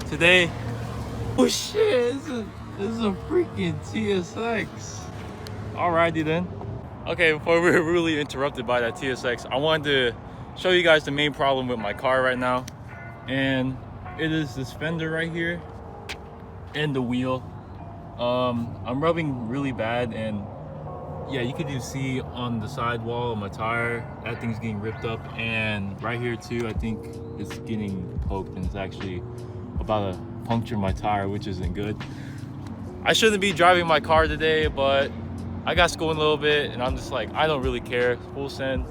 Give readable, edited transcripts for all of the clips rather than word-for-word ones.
today. Oh shit, this is a freaking TSX. Alrighty then. Okay, before we were really interrupted by that TSX, I wanted to show you guys the main problem with my car right now. And it is this fender right here and the wheel. I'm rubbing really bad, and yeah, you could just see on the sidewall of my tire, that thing's getting ripped up, and right here too, I think it's getting poked and it's actually about to puncture my tire, which isn't good. I shouldn't be driving my car today, but I got school in a little bit and I'm just like, I don't really care. Full send.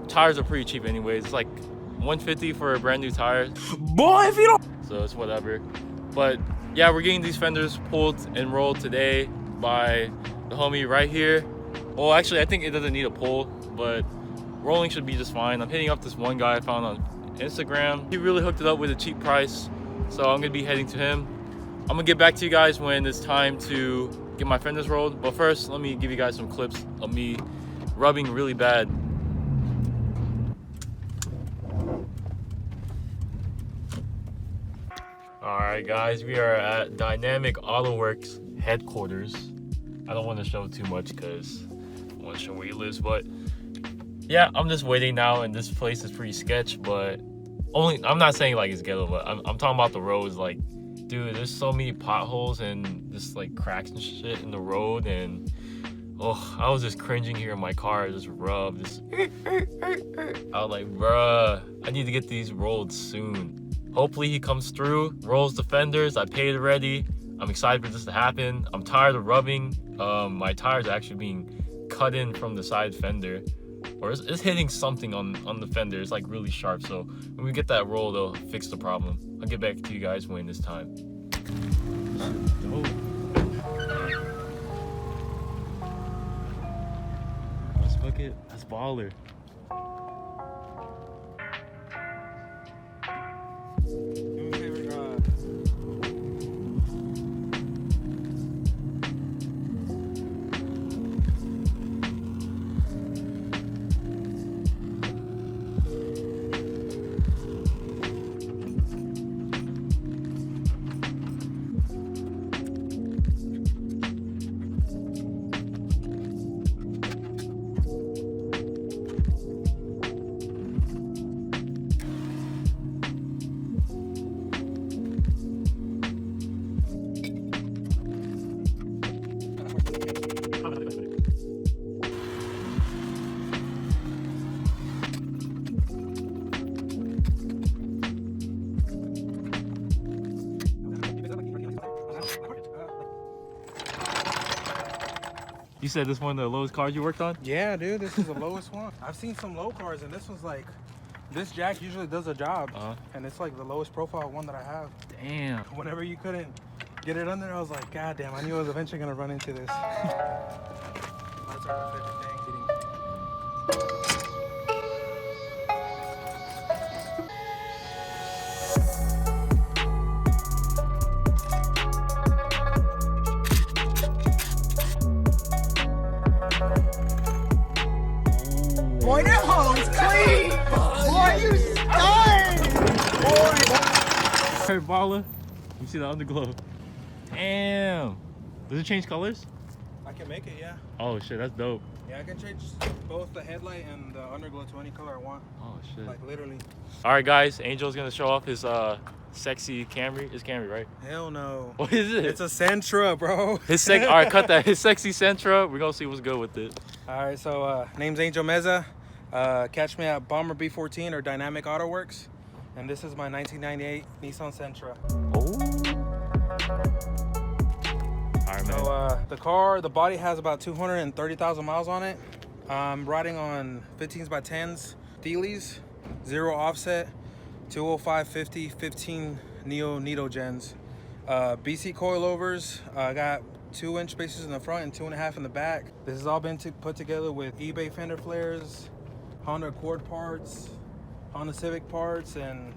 Tires are pretty cheap anyways. It's like $150 for a brand new tire. Boy, if you don't. So it's whatever. But yeah, we're getting these fenders pulled and rolled today by the homie right here. Well, actually, I think it doesn't need a pull, but rolling should be just fine. I'm hitting up this one guy I found on Instagram. He really hooked it up with a cheap price, so I'm gonna be heading to him. I'm gonna get back to you guys when it's time to get my fenders rolled, but first, let me give you guys some clips of me rubbing really bad. Alright guys, we are at Dynamic Auto Works headquarters. I don't want to show too much because I want to show where he lives, but yeah, I'm just waiting now, and this place is pretty sketch, but I'm not saying like it's ghetto, but I'm talking about the roads. Like, dude, there's so many potholes and just like cracks and shit in the road, and oh, I was just cringing here in my car, just rub, I was like, bruh, I need to get these rolled soon. Hopefully he comes through, rolls the fenders. I paid already. I'm excited for this to happen. I'm tired of rubbing. My tires are actually being cut in from the side fender, or it's hitting something on the fender. It's like really sharp. So when we get that roll, they'll fix the problem. I'll get back to you guys when it's time. Let's book it. That's baller. You said this one of the lowest cars you worked on? Yeah, dude, this is the lowest one. I've seen some low cars, and this one's like, this jack usually does a job, and it's like the lowest profile one that I have. Damn. Whenever you couldn't get it under, I was like, God damn, I knew I was eventually gonna run into this. That's our favorite thing. Boy, that hole's clean! Boy, you stunned! Hey, baller. You see the underglow? Damn. Does it change colors? I can make it, yeah. Oh shit, that's dope. Yeah, I can change both the headlight and the underglow to any color I want. Oh shit. Like literally. All right, guys. Angel's gonna show off his sexy Camry. It's Camry, right? Hell no. What is it? It's a Sentra, bro. All right, cut that. His sexy Sentra. We're gonna see what's good with it. All right, so name's Angel Meza. Catch me at Bomber B14 or Dynamic Auto Works. And this is my 1998 Nissan Sentra. Oh. All right, man. So the body has about 230,000 miles on it. I'm riding on 15s by 10s, Thiele's, 0 offset, 205/50, 15 Neo gens. BC coilovers. I got 2-inch spacers in the front and 2.5 in the back. This has all been put together with eBay fender flares, Honda Accord parts, Honda Civic parts, and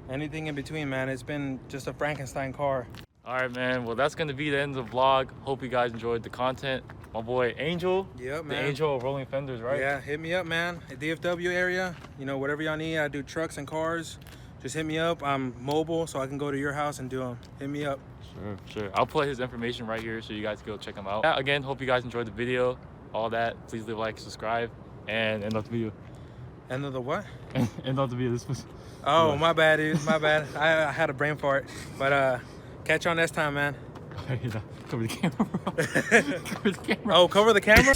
anything in between, man. It's been just a Frankenstein car. All right, man. Well, that's gonna be the end of the vlog. Hope you guys enjoyed the content. My boy Angel. Yep, man. The Angel of rolling fenders, right? Yeah, hit me up, man. At DFW area, you know, whatever y'all need. I do trucks and cars. just hit me up. I'm mobile, so I can go to your house and do them. Hit me up. Sure. I'll put his information right here so you guys can go check him out. Yeah, again, hope you guys enjoyed the video. All that. Please leave a like, subscribe, and end of the video. End of the what? End of the video. This was. Oh, my bad, dude. My bad. I had a brain fart. But catch you on next time, man. Cover the camera, bro. Cover the camera. Oh, cover the camera?